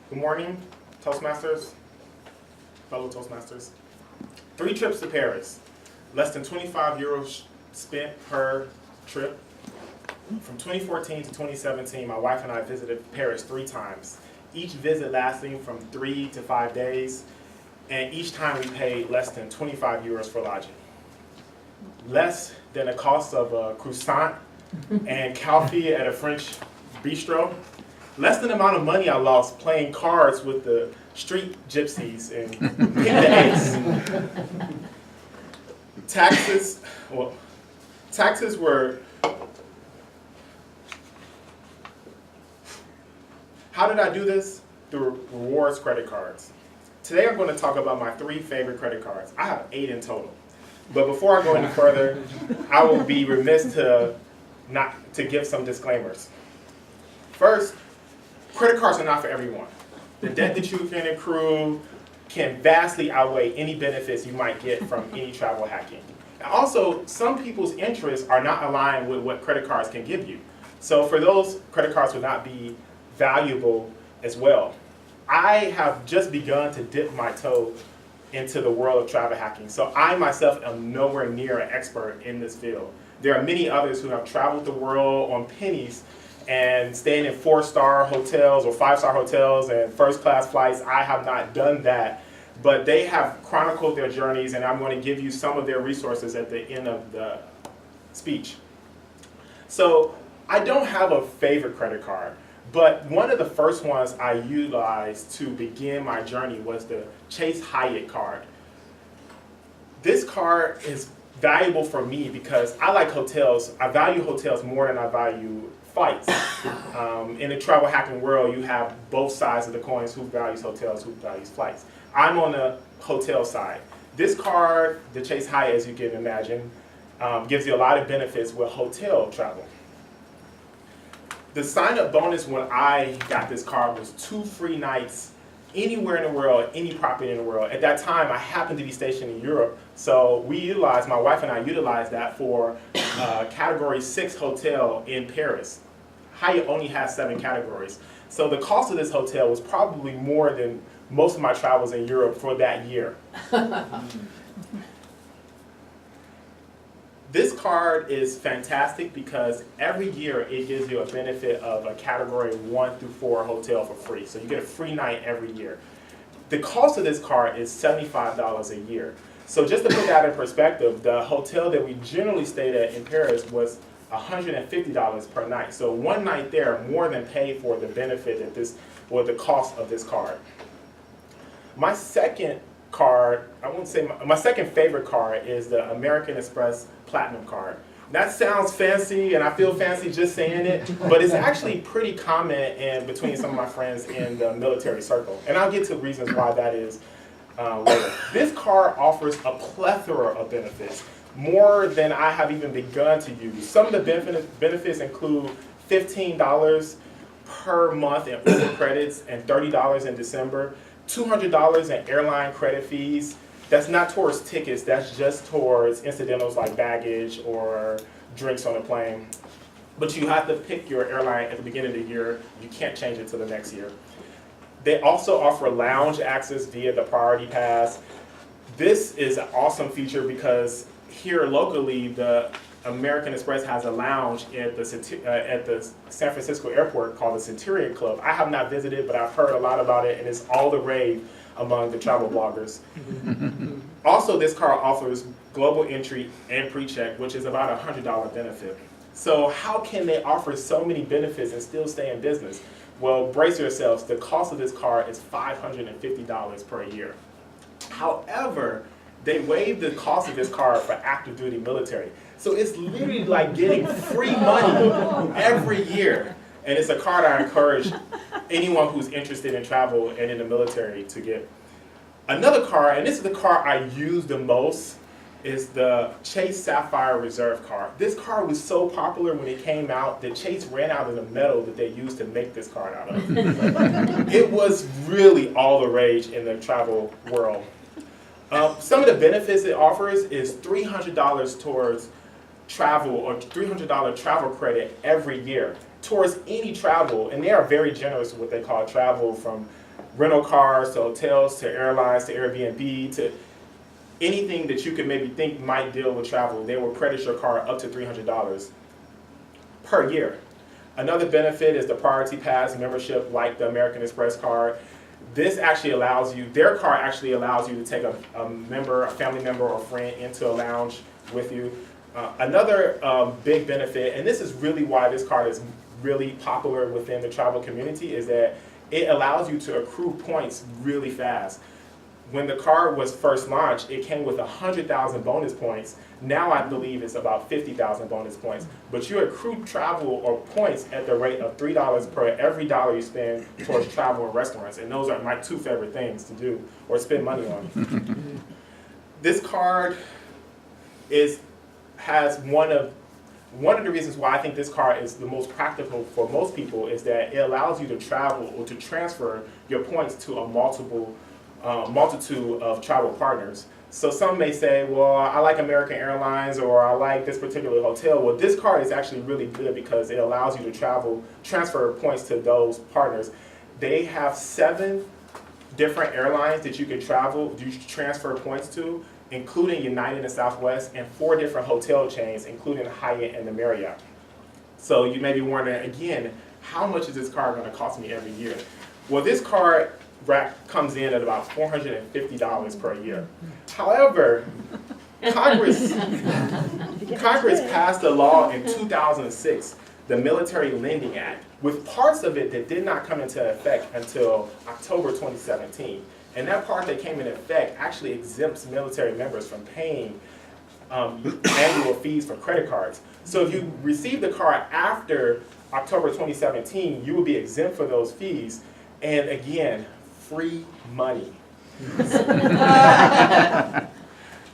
Good morning, Toastmasters, fellow Toastmasters. 3 trips to Paris, less than 25 euros spent per trip. From 2014 to 2017, my wife and I visited Paris 3 times, each visit lasting from 3 to 5 days, and each time we paid less than 25 euros for lodging. Less than the cost of a croissant and coffee at a French bistro. Less than the amount of money I lost playing cards with the street gypsies and pick the ace. Taxes were. How did I do this? Through rewards credit cards. Today I'm going to talk about my 3 favorite credit cards. I have 8 in total. But before I go any further, I will be remiss to give some disclaimers. First, credit cards are not for everyone. The debt that you can accrue can vastly outweigh any benefits you might get from any travel hacking. And also, some people's interests are not aligned with what credit cards can give you. So for those, credit cards will not be valuable as well. I have just begun to dip my toe into the world of travel hacking. So I myself am nowhere near an expert in this field. There are many others who have traveled the world on pennies and staying in 4-star hotels or 5-star hotels and first-class flights. I have not done that, but they have chronicled their journeys, and I'm going to give you some of their resources at the end of the speech. So I don't have a favorite credit card, but one of the first ones I utilized to begin my journey was the Chase Hyatt card. This card is valuable for me because I like hotels. I value hotels more than I value flights. In the travel hacking world, you have both sides of the coins, who values hotels, who values flights. I'm on the hotel side. This card, the Chase Hyatt, as you can imagine, gives you a lot of benefits with hotel travel. The sign-up bonus when I got this card was 2 free nights anywhere in the world, any property in the world. At that time, I happened to be stationed in Europe, so my wife and I utilized that for Category 6 hotel in Paris. Hyatt only has 7 categories. So the cost of this hotel was probably more than most of my travels in Europe for that year. This card is fantastic because every year it gives you a benefit of a Category 1 through 4 hotel for free. So you get a free night every year. The cost of this card is $75 a year. So just to put that in perspective, the hotel that we generally stayed at in Paris was $150 per night. So one night there more than paid for the benefit that the cost of this card. My second card, my second favorite card is the American Express Platinum card. That sounds fancy, and I feel fancy just saying it, but it's actually pretty common between some of my friends in the military circle. And I'll get to reasons why that is later. This card offers a plethora of benefits, more than I have even begun to use. Some of the benefits include $15 per month in Uber credits and $30 in December, $200 in airline credit fees. That's not towards tickets, that's just towards incidentals like baggage or drinks on a plane. But you have to pick your airline at the beginning of the year. You can't change it to the next year. They also offer lounge access via the Priority Pass. This is an awesome feature because here locally, the American Express has a lounge at the San Francisco airport called the Centurion Club. I have not visited, but I've heard a lot about it, and it's all the rave among the travel bloggers. Also, this card offers global entry and pre-check, which is about a $100 benefit. So how can they offer so many benefits and still stay in business? Well, brace yourselves. The cost of this card is $550 per year. However, they waived the cost of this card for active duty military. So it's literally like getting free money every year. And it's a card I encourage anyone who's interested in travel and in the military to get. Another card, and this is the card I use the most, is the Chase Sapphire Reserve card. This card was so popular when it came out that Chase ran out of the metal that they used to make this card out of. It was really all the rage in the travel world. Some of the benefits it offers is $300 towards travel or $300 travel credit every year towards any travel, and they are very generous with what they call travel from rental cars to hotels to airlines to Airbnb to anything that you could maybe think might deal with travel. They will credit your card up to $300 per year. Another benefit is the Priority Pass membership, like the American Express card. This actually allows you, their card actually allows you to take a member, a family member or friend into a lounge with you. Another big benefit, and this is really why this card is really popular within the travel community, is that it allows you to accrue points really fast. When the card was first launched, it came with 100,000 bonus points. Now I believe it's about 50,000 bonus points. But you accrue travel or points at the rate of $3 per every dollar you spend towards travel and restaurants. And those are my two favorite things to do or spend money on. This card has one of the reasons why I think this card is the most practical for most people is that it allows you to travel or to transfer your points to a multitude of travel partners. So some may say, well, I like American Airlines or I like this particular hotel. Well, this card is actually really good because it allows you to transfer points to those partners. They have 7 different airlines that you can transfer points to, including United and Southwest, and 4 different hotel chains, including Hyatt and the Marriott. So you may be wondering, again, how much is this card going to cost me every year? Well, this card comes in at about $450 per year. However, Congress passed a law in 2006, the Military Lending Act, with parts of it that did not come into effect until October 2017. And that part that came into effect actually exempts military members from paying annual fees for credit cards. So if you receive the card after October 2017, you will be exempt for those fees. And again, free money.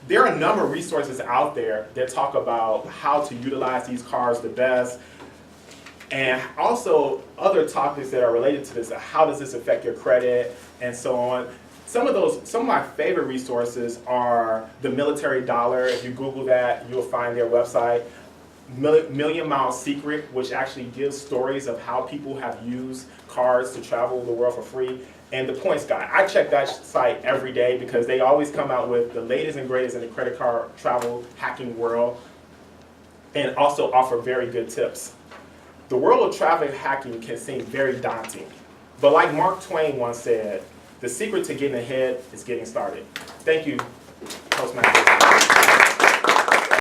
There are a number of resources out there that talk about how to utilize these cards the best, and also other topics that are related to this. How does this affect your credit, and so on. Some of my favorite resources are the Military Dollar. If you Google that, you'll find their website. Million Mile Secret, which actually gives stories of how people have used cards to travel the world for free. And the Points Guy. I check that site every day because they always come out with the latest and greatest in the credit card travel hacking world, and also offer very good tips. The world of travel hacking can seem very daunting, but like Mark Twain once said, the secret to getting ahead is getting started. Thank you, Toastmasters.